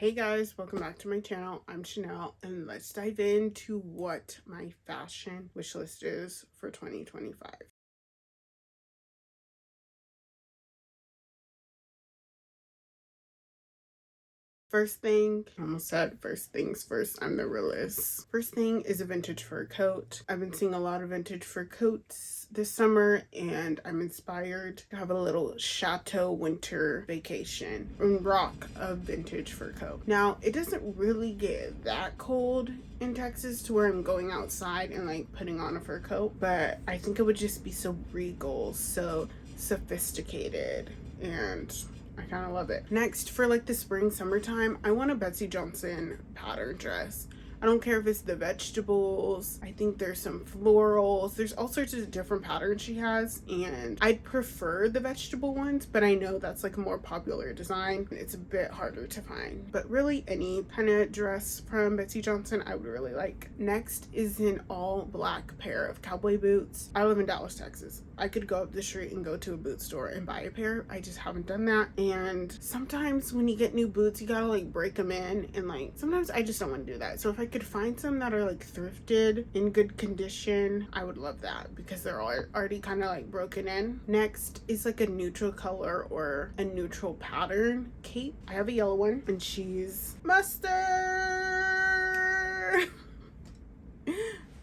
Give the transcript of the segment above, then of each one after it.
Hey guys, welcome back to my channel. I'm Chanel, and let's dive into what my fashion wish list is for 2025. First thing, I almost said first things first, I'm the realist. First thing is a vintage fur coat. I've been seeing a lot of vintage fur coats this summer, and I'm inspired to have a little chateau winter vacation and rock a vintage fur coat. Now, it doesn't really get that cold in Texas to where I'm going outside and like putting on a fur coat, but I think it would just be so regal, so sophisticated, and I kind of love it. Next, for like the spring summertime, I want a Betsy Johnson pattern dress. I don't care if it's the vegetables. I think there's some florals. There's all sorts of different patterns she has, and I'd prefer the vegetable ones, but I know that's like a more popular design. It's a bit harder to find, but really any kind of dress from Betsy Johnson I would really like. Next is an all black pair of cowboy boots. I live in Dallas, Texas. I could go up the street and go to a boot store and buy a pair. I just haven't done that. And sometimes when you get new boots, you gotta like break them in, and like sometimes I just don't want to do that. So if I could find some that are like thrifted in good condition, I would love that because they're already kind of like broken in. Next is like a neutral color or a neutral pattern cape. I have a yellow one, and she's mustard.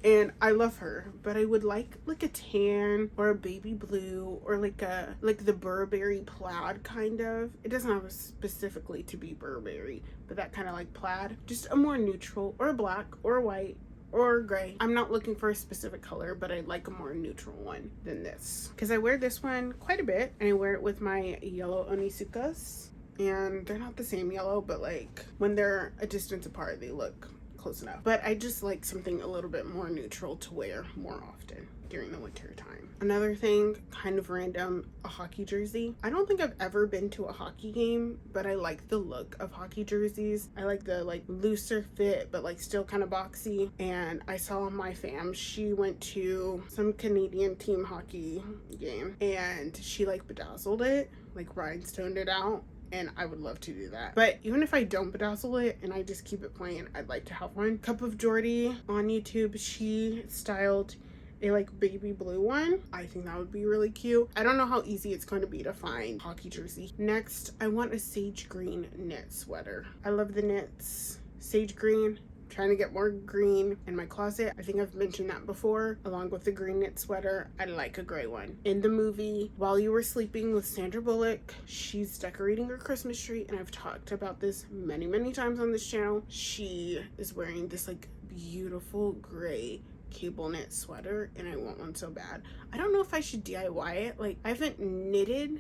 And I love her, but I would like a tan or a baby blue or like the Burberry plaid kind of. It doesn't have specifically to be Burberry, but that kind of like plaid. Just a more neutral, or a black or a white or gray. I'm not looking for a specific color, but I'd like a more neutral one than this because I wear this one quite a bit, and I wear it with my yellow Onitsukas, and they're not the same yellow, but like when they're a distance apart they look close enough. But I just like something a little bit more neutral to wear more often during the winter time. Another thing, kind of random, a hockey jersey. I don't think I've ever been to a hockey game, but I like the look of hockey jerseys. I like the like looser fit, but like still kind of boxy. And I saw my fam, she went to some Canadian team hockey game, and she like bedazzled it, like rhinestoned it out, and I would love to do that. But even if I don't bedazzle it and I just keep it plain, I'd like to have one. Cup of Jordy on YouTube, she styled a like baby blue one. I think that would be really cute. I don't know how easy it's going to be to find hockey jersey. Next, I want a sage green knit sweater. I love the knits. Sage green. Trying to get more green in my closet. I think I've mentioned that before. Along with the green knit sweater, I like a gray one. In the movie While You Were Sleeping with Sandra Bullock, she's decorating her Christmas tree, and I've talked about this many times on this channel. She is wearing this like beautiful gray cable knit sweater, and I want one so bad. I don't know if I should DIY it. Like I haven't knit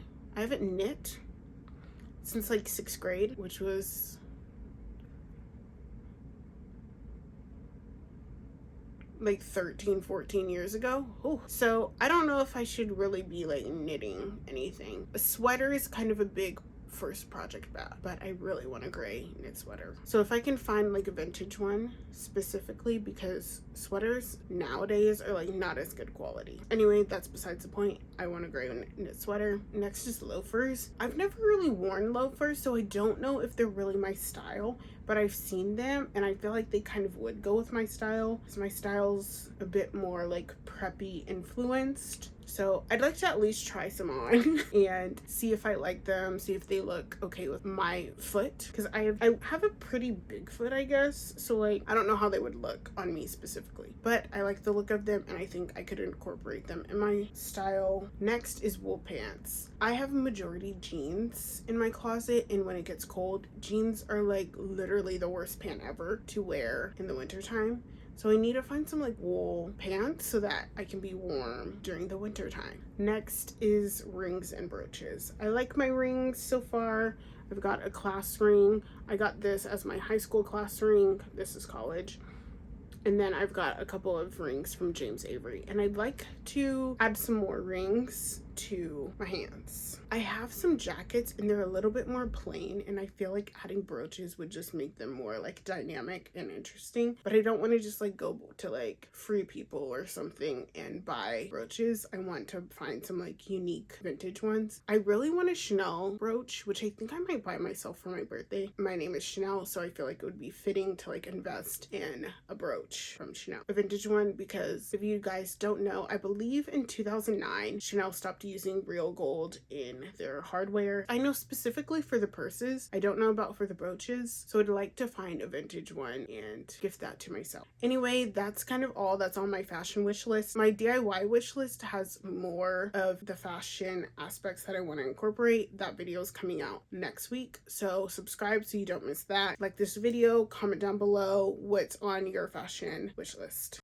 since like 6th grade, which was like 13-14 years ago. Ooh. So I don't know if I should really be like knitting anything. A sweater is kind of a big first project back, but I really want a gray knit sweater. So if I can find like a vintage one specifically, because sweaters nowadays are like not as good quality. Anyway, that's besides the point. I want a gray knit sweater. Next is loafers. I've never really worn loafers, so I don't know if they're really my style, but I've seen them and I feel like they kind of would go with my style, because my style's a bit more like preppy influenced. So I'd like to at least try some on and see if I like them, see if they look okay with my foot, because I have a pretty big foot, I guess. So like I don't know how they would look on me specifically, but I like the look of them and I think I could incorporate them in my style. Next is wool pants. I have majority jeans in my closet, and when it gets cold, jeans are like literally the worst pant ever to wear in the winter time. So I need to find some like wool pants so that I can be warm during the winter time. Next is rings and brooches. I like my rings so far. I've got a class ring. I got this as my high school class ring. This is college. And then I've got a couple of rings from James Avery. And I'd like to add some more rings to my hands. I have some jackets and they're a little bit more plain, and I feel like adding brooches would just make them more like dynamic and interesting, but I don't want to just like go to like Free People or something and buy brooches. I want to find some like unique vintage ones. I really want a Chanel brooch, which I think I might buy myself for my birthday. My name is Chanel, so I feel like it would be fitting to like invest in a brooch from Chanel, a vintage one, because if you guys don't know, I believe in 2009 Chanel stopped using real gold in their hardware. I know specifically for the purses. I don't know about for the brooches, so I'd like to find a vintage one and gift that to myself. Anyway, that's kind of all that's on my fashion wish list. My DIY wish list has more of the fashion aspects that I want to incorporate. That video is coming out next week, so subscribe so you don't miss that. Like this video, comment down below what's on your fashion wish list.